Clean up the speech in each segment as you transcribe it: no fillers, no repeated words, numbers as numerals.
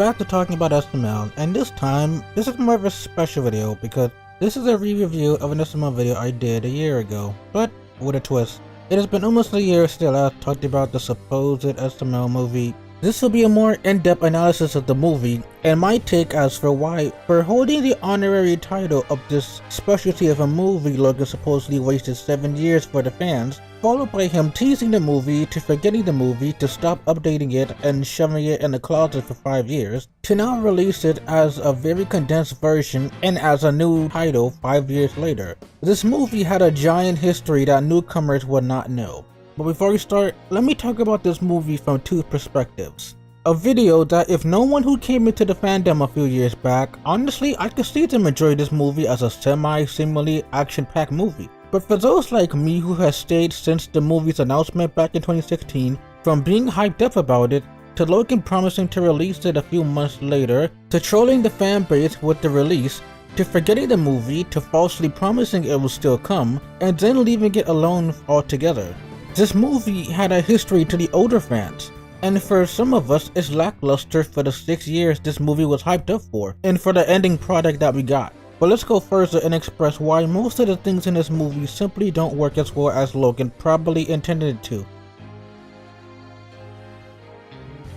back to talking about SML, and this time, this is more of a special video because this is a re-review of an SML video I did a year ago, but with a twist. It has been almost a year still I've talked about the supposed SML movie. This will be a more in-depth analysis of the movie, and my take as for why, for holding the honorary title of this specialty of a movie Logan supposedly wasted 7 years for the fans, followed by him teasing the movie, to forgetting the movie, to stop updating it and shoving it in the closet for 5 years, to now release it as a very condensed version and as a new title 5 years later. This movie had a giant history that newcomers would not know. But before we start, let me talk about this movie from two perspectives. A video that if no one who came into the fandom a few years back, honestly I could see them enjoy this movie as a seemingly action-packed movie. But for those like me who has stayed since the movie's announcement back in 2016, from being hyped up about it, to Logan promising to release it a few months later, to trolling the fan base with the release, to forgetting the movie, to falsely promising it will still come, and then leaving it alone altogether. This movie had a history to the older fans, and for some of us it's lackluster for the 6 years this movie was hyped up for, and for the ending product that we got. But let's go further and express why most of the things in this movie simply don't work as well as Logan probably intended it to.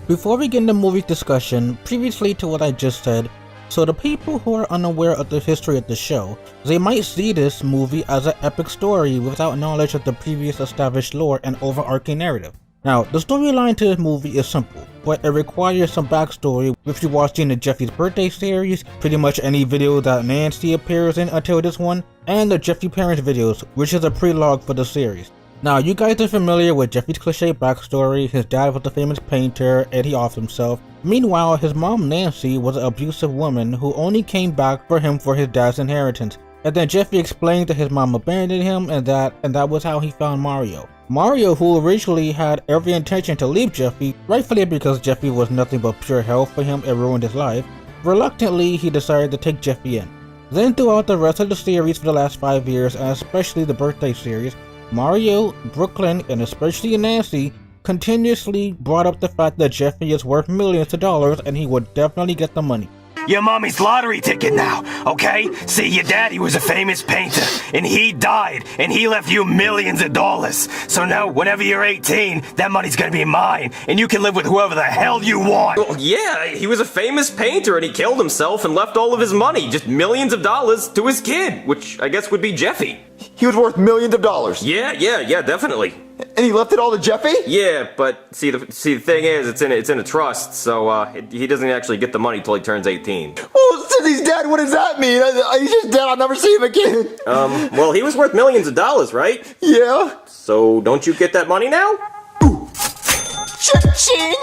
Before we get into movie discussion, previously to what I just said, so the people who are unaware of the history of the show, they might see this movie as an epic story without knowledge of the previous established lore and overarching narrative. Now, the storyline to this movie is simple, but it requires some backstory if you're watching the Jeffy's birthday series, pretty much any video that Nancy appears in until this one, and the Jeffy parents videos, which is a prelogue for the series. Now, you guys are familiar with Jeffy's cliche backstory. His dad was a famous painter and he offed himself. Meanwhile, his mom Nancy was an abusive woman who only came back for him for his dad's inheritance. And then Jeffy explained that his mom abandoned him and that was how he found Mario. Mario, who originally had every intention to leave Jeffy, rightfully because Jeffy was nothing but pure hell for him and ruined his life, reluctantly he decided to take Jeffy in. Then throughout the rest of the series for the last 5 years, and especially the birthday series, Mario, Brooklyn, and especially Nancy continuously brought up the fact that Jeffy is worth millions of dollars and he would definitely get the money. Your mommy's lottery ticket now, okay? See, your daddy was a famous painter, and he died, and he left you millions of dollars. So now, whenever you're 18, that money's gonna be mine, and you can live with whoever the hell you want. Well, yeah, he was a famous painter, and he killed himself and left all of his money, just millions of dollars, to his kid, which I guess would be Jeffy. He was worth millions of dollars. Yeah, definitely. And he left it all to Jeffy? Yeah, but see the thing is, it's in a trust, so he doesn't actually get the money till he turns 18. Well, since he's dead, what does that mean? He's just dead, I'll never see him again. Well, he was worth millions of dollars, right? Yeah. So don't you get that money now? Ooh. Cha-ching!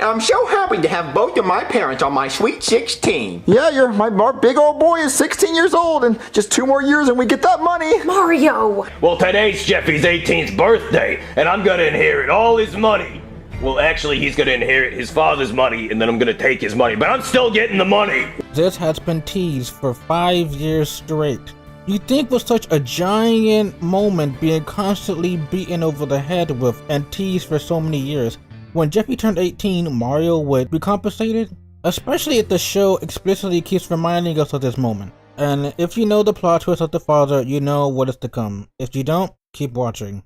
I'm so happy to have both of my parents on my sweet 16. Yeah, our big old boy is 16 years old, and just 2 more years and we get that money. Mario! Well, today's Jeffy's 18th birthday, and I'm gonna inherit all his money. Well, actually, he's gonna inherit his father's money, and then I'm gonna take his money, but I'm still getting the money. This has been teased for 5 years straight. You'd think with such a giant moment being constantly beaten over the head with and teased for so many years, when Jeffy turned 18, Mario would be compensated? Especially if the show explicitly keeps reminding us of this moment. And if you know the plot twist of the father, you know what is to come. If you don't, keep watching.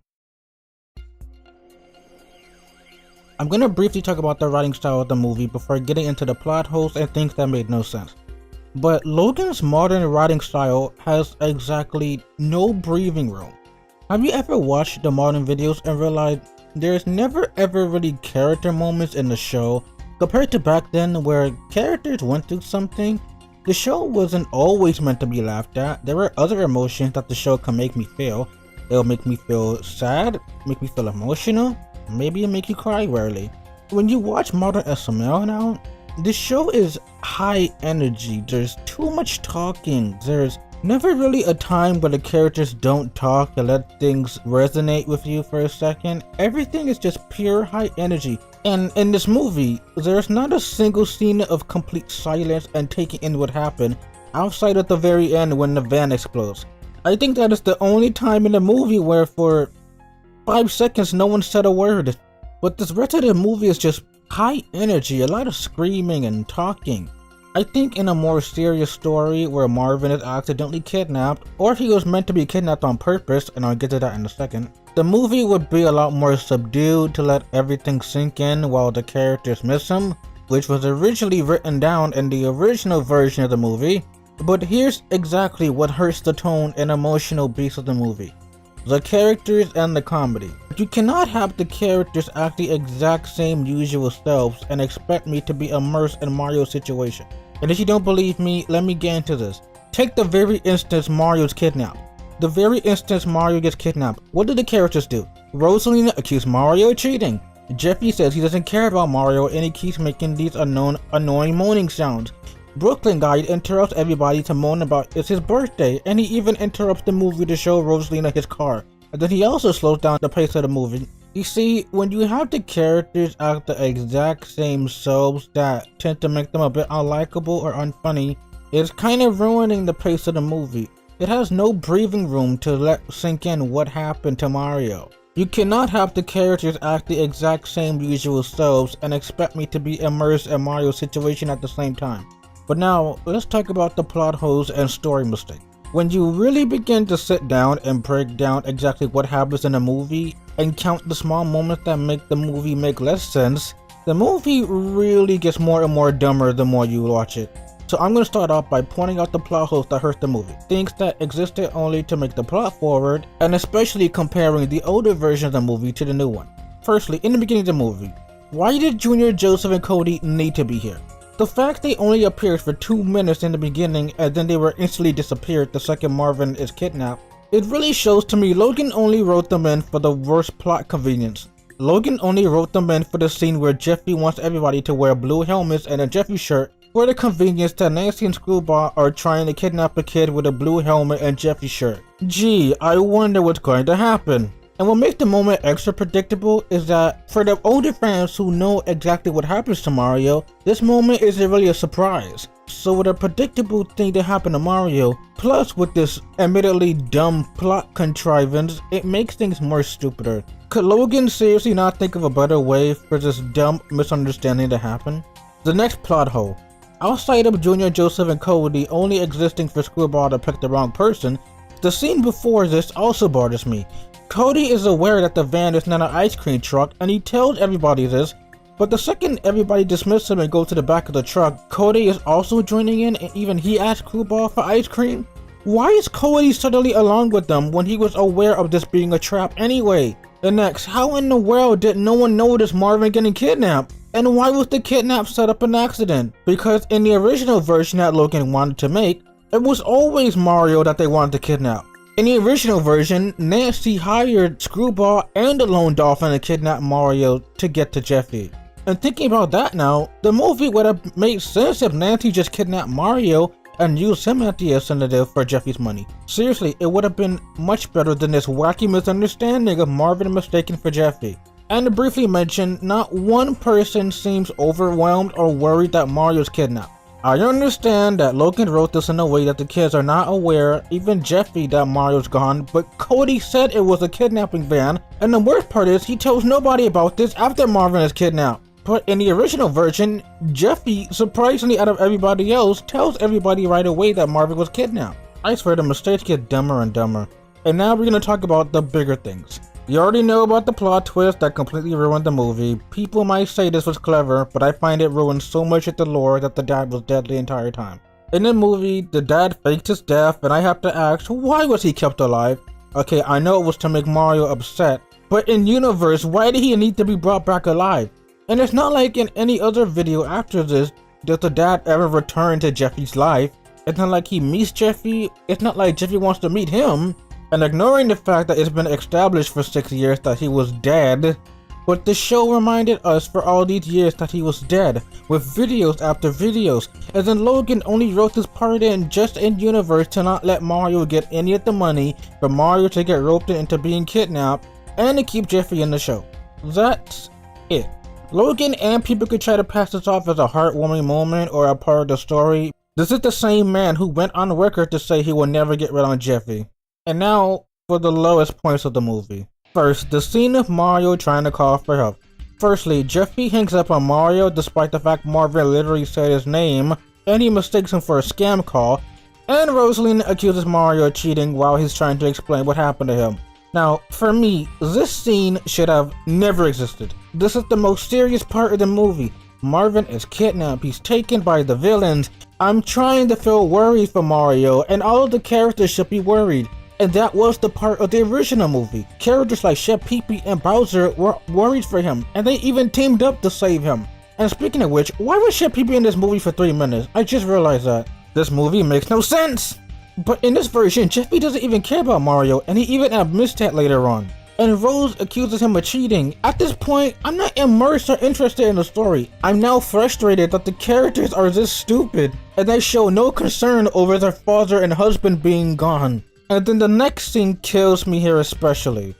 I'm gonna briefly talk about the writing style of the movie before getting into the plot holes and things that made no sense. But Logan's modern writing style has exactly no breathing room. Have you ever watched the modern videos and realized there's never ever really character moments in the show compared to back then where characters went through something? The show wasn't always meant to be laughed at. There were other emotions that the show can make me feel. It'll make me feel sad, make me feel emotional, maybe it'll make you cry rarely. When you watch modern SML now, the show is high energy. There's too much talking. There's never really a time where the characters don't talk and let things resonate with you for a second. Everything is just pure high energy. And in this movie, there's not a single scene of complete silence and taking in what happened outside of the very end when the van explodes. I think that is the only time in the movie where for 5 seconds no one said a word. But this rest of the movie is just high energy, a lot of screaming and talking. I think in a more serious story where Marvin is accidentally kidnapped, or if he was meant to be kidnapped on purpose, and I'll get to that in a second, the movie would be a lot more subdued to let everything sink in while the characters miss him, which was originally written down in the original version of the movie. But here's exactly what hurts the tone and emotional beats of the movie: the characters and the comedy. You cannot have the characters act the exact same usual selves and expect me to be immersed in Mario's situation. And if you don't believe me, let me get into this. Take the very instance Mario's kidnapped. The very instance Mario gets kidnapped, what do the characters do? Rosalina accused Mario of cheating. Jeffy says he doesn't care about Mario and he keeps making these annoying moaning sounds. Brooklyn guy interrupts everybody to moan about it's his birthday, and he even interrupts the movie to show Rosalina his car. And then he also slows down the pace of the movie. You see, when you have the characters act the exact same selves that tend to make them a bit unlikable or unfunny, it's kind of ruining the pace of the movie. It has no breathing room to let sink in what happened to Mario. You cannot have the characters act the exact same usual selves and expect me to be immersed in Mario's situation at the same time. But now, let's talk about the plot holes and story mistakes. When you really begin to sit down and break down exactly what happens in a movie and count the small moments that make the movie make less sense, the movie really gets more and more dumber the more you watch it. So I'm going to start off by pointing out the plot holes that hurt the movie, things that existed only to make the plot forward, and especially comparing the older version of the movie to the new one. Firstly, in the beginning of the movie, why did Junior, Joseph, and Cody need to be here? The fact they only appeared for 2 minutes in the beginning and then they were instantly disappeared the second Marvin is kidnapped, it really shows to me Logan only wrote them in for the worst plot convenience. Logan only wrote them in for the scene where Jeffy wants everybody to wear blue helmets and a Jeffy shirt for the convenience that Nancy and Screwball are trying to kidnap a kid with a blue helmet and Jeffy shirt. Gee, I wonder what's going to happen. And what makes the moment extra predictable is that for the older fans who know exactly what happens to Mario, this moment isn't really a surprise. So with a predictable thing to happen to Mario, plus with this admittedly dumb plot contrivance, it makes things more stupider. Could Logan seriously not think of a better way for this dumb misunderstanding to happen? The next plot hole. Outside of Junior, Joseph, and Cody only existing for Screwball to pick the wrong person, the scene before this also bothers me. Cody is aware that the van is not an ice cream truck and he tells everybody this, but the second everybody dismisses him and goes to the back of the truck, Cody is also joining in and even he asks Screwball for ice cream? Why is Cody suddenly along with them when he was aware of this being a trap anyway? And next, how in the world did no one notice Marvin getting kidnapped? And why was the kidnap set up an accident? Because in the original version that Logan wanted to make, it was always Mario that they wanted to kidnap. In the original version, Nancy hired Screwball and the Lone Dolphin to kidnap Mario to get to Jeffy. And thinking about that now, the movie would have made sense if Nancy just kidnapped Mario and used him as the incentive for Jeffy's money. Seriously, it would have been much better than this wacky misunderstanding of Marvin mistaken for Jeffy. And to briefly mention, not one person seems overwhelmed or worried that Mario's kidnapped. I understand that Logan wrote this in a way that the kids are not aware, even Jeffy, that Mario's gone, but Cody said it was a kidnapping van, and the worst part is he tells nobody about this after Marvin is kidnapped. But in the original version, Jeffy, surprisingly out of everybody else, tells everybody right away that Marvin was kidnapped. I swear the mistakes get dumber and dumber. And now we're going to talk about the bigger things. You already know about the plot twist that completely ruined the movie. People might say this was clever, but I find it ruined so much of the lore that the dad was dead the entire time. In the movie, the dad faked his death, and I have to ask, why was he kept alive? Okay, I know it was to make Mario upset, but in universe, why did he need to be brought back alive? And it's not like in any other video after this, does the dad ever return to Jeffy's life. It's not like he meets Jeffy, it's not like Jeffy wants to meet him. And ignoring the fact that it's been established for 6 years that he was dead, but the show reminded us for all these years that he was dead, with videos after videos, and then Logan only wrote this part in just in universe to not let Mario get any of the money, for Mario to get roped into being kidnapped, and to keep Jeffy in the show. That's it. Logan and people could try to pass this off as a heartwarming moment or a part of the story. This is the same man who went on record to say he will never get rid of Jeffy. And now, for the lowest points of the movie. First, the scene of Mario trying to call for help. Firstly, Jeffy hangs up on Mario despite the fact Marvin literally said his name, and he mistakes him for a scam call, and Rosalina accuses Mario of cheating while he's trying to explain what happened to him. Now, for me, this scene should have never existed. This is the most serious part of the movie. Marvin is kidnapped, he's taken by the villains. I'm trying to feel worried for Mario, and all of the characters should be worried. And that was the part of the original movie. Characters like Chef Pee-Pee and Bowser were worried for him, and they even teamed up to save him. And speaking of which, why was Chef Pee-Pee in this movie for 3 minutes? I just realized that. This movie makes no sense! But in this version, Jeffy doesn't even care about Mario, and he even admits that later on. And Rose accuses him of cheating. At this point, I'm not immersed or interested in the story. I'm now frustrated that the characters are this stupid, and they show no concern over their father and husband being gone. And then the next scene kills me here especially.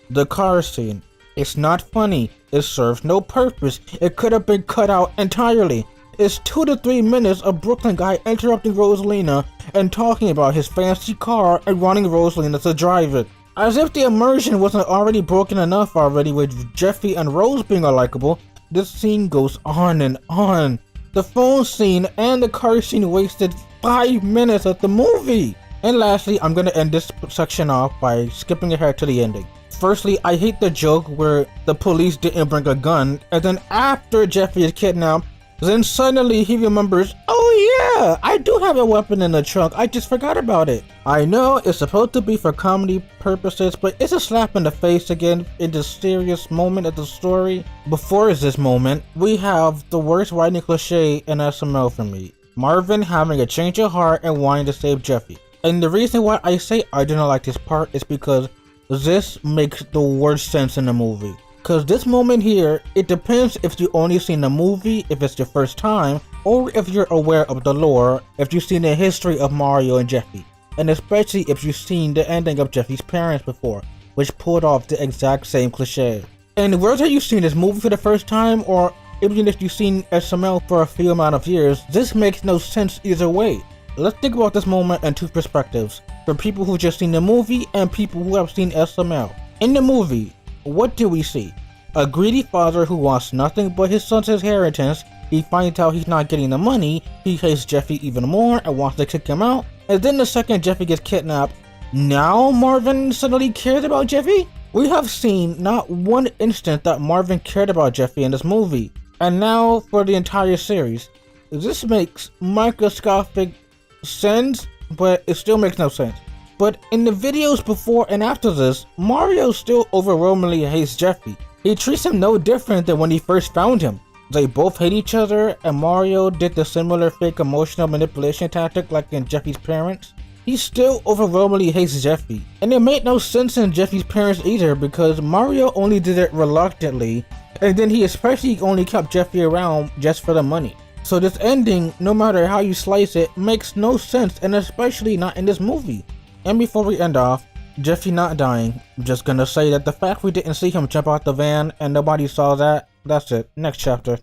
The car scene. It's not funny, it serves no purpose, it could have been cut out entirely. It's 2 to 3 minutes of Brooklyn guy interrupting Rosalina and talking about his fancy car and wanting Rosalina to drive it. As if the immersion wasn't already broken enough already with Jeffy and Rose being unlikable, this scene goes on and on. The phone scene and the car scene wasted 5 minutes of the movie. And lastly, I'm gonna end this section off by skipping ahead to the ending. Firstly, I hate the joke where the police didn't bring a gun, and then after Jeffy is kidnapped, then suddenly he remembers, oh yeah, I do have a weapon in the trunk, I just forgot about it. I know it's supposed to be for comedy purposes, but it's a slap in the face again in the serious moment of the story. Before this moment, we have the worst writing cliche in SML for me. Marvin having a change of heart and wanting to save Jeffy. And the reason why I say I do not like this part is because this makes the worst sense in the movie. Cause this moment here, it depends if you only seen the movie, if it's your first time, or if you're aware of the lore, if you've seen the history of Mario and Jeffy. And especially if you've seen the ending of Jeffy's parents before, which pulled off the exact same cliche. And whether you've seen this movie for the first time, or even if you've seen SML for a few amount of years, this makes no sense either way. Let's think about this moment in two perspectives, for people who just seen the movie and people who have seen SML. In the movie, what do we see? A greedy father who wants nothing but his son's inheritance. He finds out he's not getting the money, he hates Jeffy even more and wants to kick him out, and then the second Jeffy gets kidnapped, now Marvin suddenly cares about Jeffy? We have seen not one instant that Marvin cared about Jeffy in this movie, and now for the entire series. This makes microscopic sense, but it still makes no sense. But in the videos before and after this, Mario still overwhelmingly hates Jeffy. He treats him no different than when he first found him. They both hate each other, and Mario did the similar fake emotional manipulation tactic like in Jeffy's parents. He still overwhelmingly hates Jeffy, and it made no sense in Jeffy's parents either because Mario only did it reluctantly, and then he especially only kept Jeffy around just for the money. So this ending, no matter how you slice it, makes no sense, and especially not in this movie. And before we end off, Jeffy not dying, I'm just gonna say that the fact we didn't see him jump out the van and nobody saw that, that's it. Next chapter.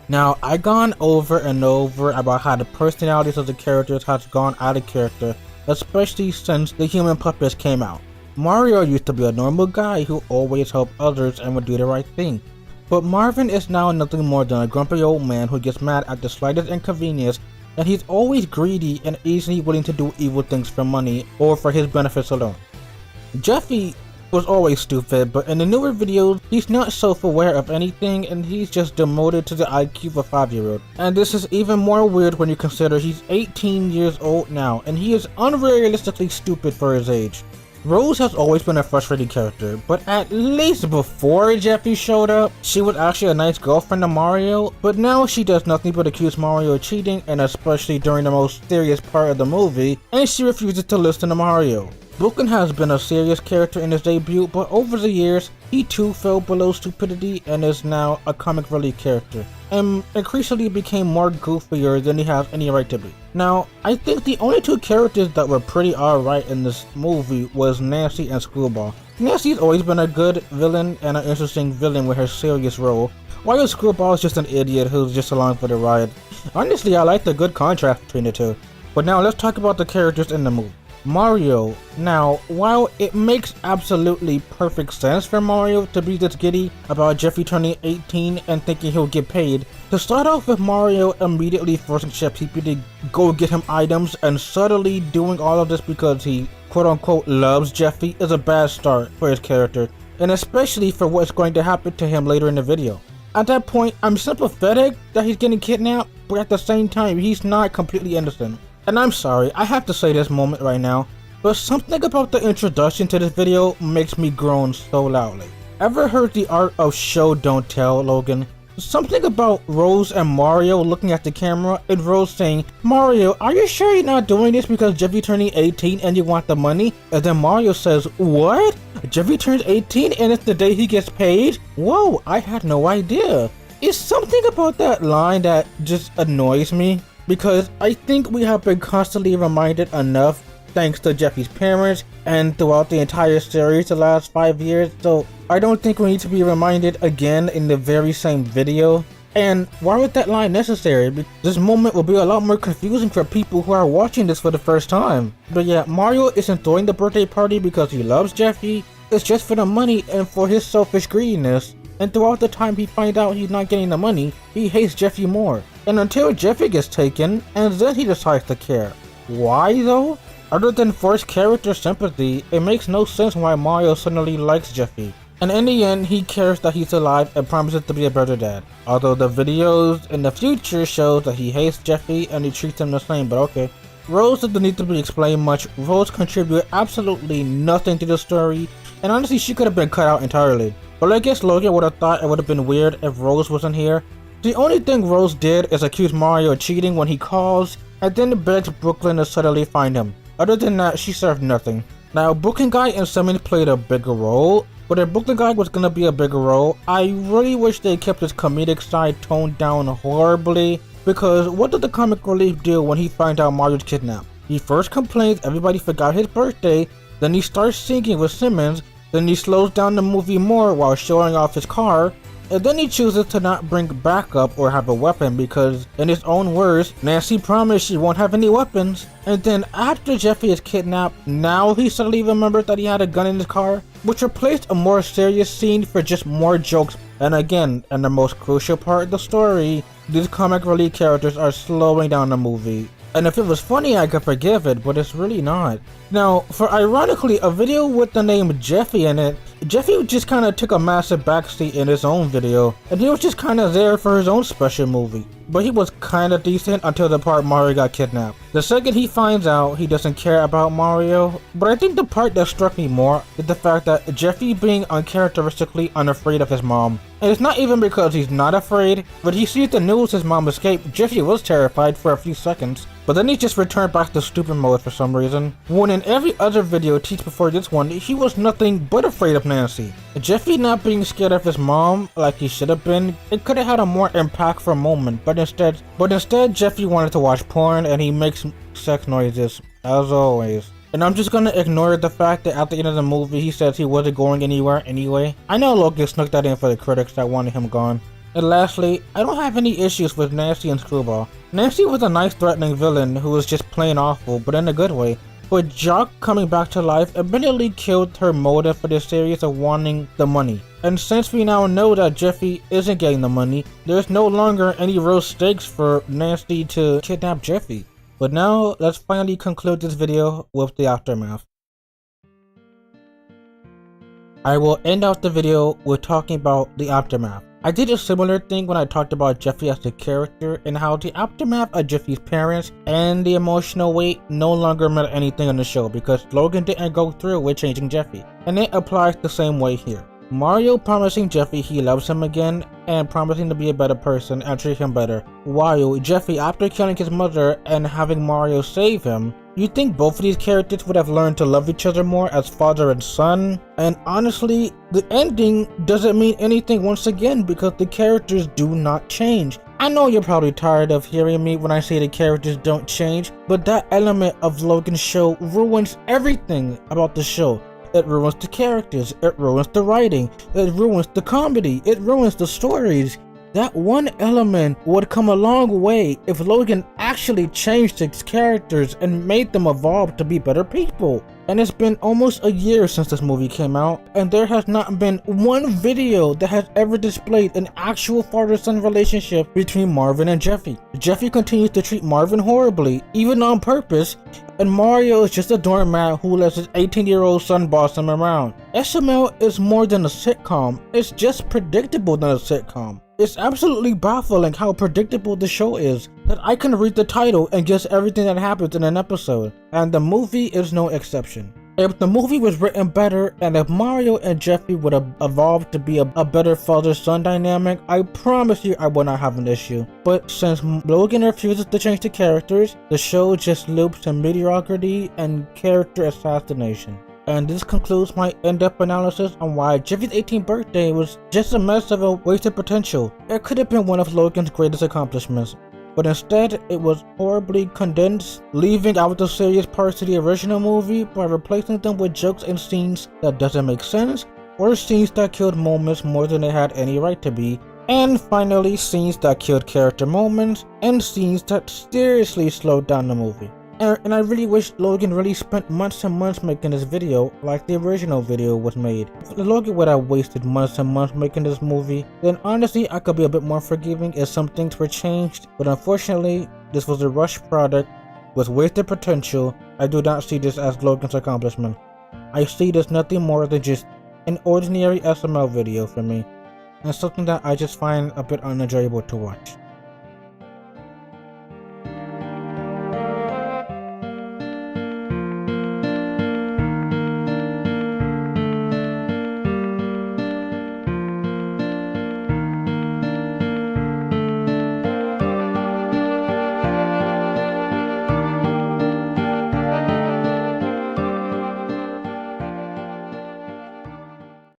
Now, I've gone over and over about how the personalities of the characters has gone out of character, especially since the human puppets came out. Mario used to be a normal guy who always helped others and would do the right thing. But Marvin is now nothing more than a grumpy old man who gets mad at the slightest inconvenience, and he's always greedy and easily willing to do evil things for money or for his benefits alone. Jeffy was always stupid, but in the newer videos, he's not self-aware of anything and he's just demoted to the IQ of a 5-year-old. And this is even more weird when you consider he's 18 years old now and he is unrealistically stupid for his age. Rose has always been a frustrating character, but at least before Jeffy showed up, she was actually a nice girlfriend to Mario, but now she does nothing but accuse Mario of cheating, and especially during the most serious part of the movie, and she refuses to listen to Mario. Brooklyn has been a serious character in his debut, but over the years, he too fell below stupidity and is now a comic relief character, and increasingly became more goofier than he has any right to be. Now, I think the only two characters that were pretty alright in this movie was Nancy and Screwball. Nancy's always been a good villain and an interesting villain with her serious role, while Screwball is just an idiot who's just along for the ride. Honestly, I like the good contrast between the two. But now let's talk about the characters in the movie. Mario. Now, while it makes absolutely perfect sense for Mario to be this giddy about Jeffy turning 18 and thinking he'll get paid, to start off with Mario immediately forcing Jeffy to go get him items and subtly doing all of this because he quote-unquote loves Jeffy is a bad start for his character, and especially for what's going to happen to him later in the video. At that point, I'm sympathetic that he's getting kidnapped, but at the same time, he's not completely innocent. And I'm sorry, I have to say this moment right now, but something about the introduction to this video makes me groan so loudly. Ever heard the art of show don't tell, Logan? Something about Rose and Mario looking at the camera and Rose saying, "Mario, are you sure you're not doing this because Jeffy turning 18 and you want the money?" And then Mario says, "What? Jeffy turns 18 and it's the day he gets paid? Whoa, I had no idea." It's something about that line that just annoys me, because I think we have been constantly reminded enough thanks to Jeffy's parents and throughout the entire series the last 5 years, so I don't think we need to be reminded again in the very same video. And why was that line necessary? This moment will be a lot more confusing for people who are watching this for the first time. But yeah, Mario isn't throwing the birthday party because he loves Jeffy, it's just for the money and for his selfish greediness. And throughout the time he finds out he's not getting the money, he hates Jeffy more. And until Jeffy gets taken, and then he decides to care. Why though? Other than forced character sympathy, it makes no sense why Mario suddenly likes Jeffy. And in the end, he cares that he's alive and promises to be a better dad. Although the videos in the future show that he hates Jeffy and he treats him the same, but okay. Rose doesn't need to be explained much. Rose contributed absolutely nothing to the story, and honestly she could have been cut out entirely. But I guess Logan would have thought it would have been weird if Rose wasn't here. The only thing Rose did is accuse Mario of cheating when he calls, and then begs Brooklyn to suddenly find him. Other than that, she served nothing. Now, Brooklyn Guy and Simmons played a bigger role, but if Brooklyn Guy was gonna be a bigger role, I really wish they kept his comedic side toned down horribly, because what did the comic relief do when he finds out Mario's kidnapped? He first complains everybody forgot his birthday, then he starts singing with Simmons, then he slows down the movie more while showing off his car, and then he chooses to not bring backup or have a weapon because, in his own words, Nancy promised she won't have any weapons. And then after Jeffy is kidnapped, now he suddenly remembers that he had a gun in his car, which replaced a more serious scene for just more jokes. And again, and the most crucial part of the story, these comic relief characters are slowing down the movie. And if it was funny, I could forgive it, but it's really not. Now, for ironically, a video with the name Jeffy in it, Jeffy just kind of took a massive backseat in his own video, and he was just kind of there for his own special movie. But he was kind of decent until the part Mario got kidnapped. The second he finds out, he doesn't care about Mario, but I think the part that struck me more is the fact that Jeffy being uncharacteristically unafraid of his mom. And it's not even because he's not afraid, but he sees the news his mom escaped. Jeffy was terrified for a few seconds, but then he just returned back to stupid mode for some reason. When in every other video teach before this one, he was nothing but afraid of Nancy. Jeffy not being scared of his mom like he should have been, it could have had a more impactful moment, but instead Jeffy wanted to watch porn and he makes sex noises, as always. And I'm just gonna ignore the fact that at the end of the movie he says he wasn't going anywhere anyway. I know Logan snuck that in for the critics that wanted him gone. And lastly, I don't have any issues with Nancy and Screwball. Nancy was a nice threatening villain who was just plain awful, but in a good way. But Jock coming back to life immediately killed her motive for this series of wanting the money. And since we now know that Jeffy isn't getting the money, there's no longer any real stakes for Nancy to kidnap Jeffy. But now, let's finally conclude this video with the aftermath. I will end out the video with talking about the aftermath. I did a similar thing when I talked about Jeffy as a character and how the aftermath of Jeffy's parents and the emotional weight no longer meant anything on the show because Logan didn't go through with changing Jeffy. And it applies the same way here. Mario promising Jeffy he loves him again and promising to be a better person and treat him better, while Jeffy, after killing his mother and having Mario save him, you think both of these characters would have learned to love each other more as father and son? And honestly, the ending doesn't mean anything once again because the characters do not change. I know you're probably tired of hearing me when I say the characters don't change, but that element of Logan's show ruins everything about the show. It ruins the characters, it ruins the writing, it ruins the comedy, it ruins the stories. That one element would come a long way if Logan actually actually changed its characters and made them evolve to be better people. And it's been almost a year since this movie came out, and there has not been one video that has ever displayed an actual father-son relationship between Marvin and Jeffy. Jeffy continues to treat Marvin horribly, even on purpose, and Mario is just a doormat who lets his 18-year-old son boss him around. SML is more than a sitcom, it's just predictable than a sitcom. It's absolutely baffling how predictable the show is, that I can read the title and guess everything that happens in an episode, and the movie is no exception. If the movie was written better, and if Mario and Jeffy would have evolved to be a better father-son dynamic, I promise you I would not have an issue. But since Logan refuses to change the characters, the show just loops in mediocrity and character assassination. And this concludes my in-depth analysis on why Jeffy's 18th birthday was just a mess of a wasted potential. It could have been one of Logan's greatest accomplishments, but instead it was horribly condensed, leaving out the serious parts of the original movie by replacing them with jokes and scenes that doesn't make sense, or scenes that killed moments more than they had any right to be, and finally scenes that killed character moments, and scenes that seriously slowed down the movie. And I really wish Logan really spent months and months making this video like the original video was made. If Logan would have wasted months and months making this movie, then honestly I could be a bit more forgiving if some things were changed, but unfortunately this was a rushed product with wasted potential. I do not see this as Logan's accomplishment. I see this nothing more than just an ordinary SML video for me, and something that I just find a bit unenjoyable to watch.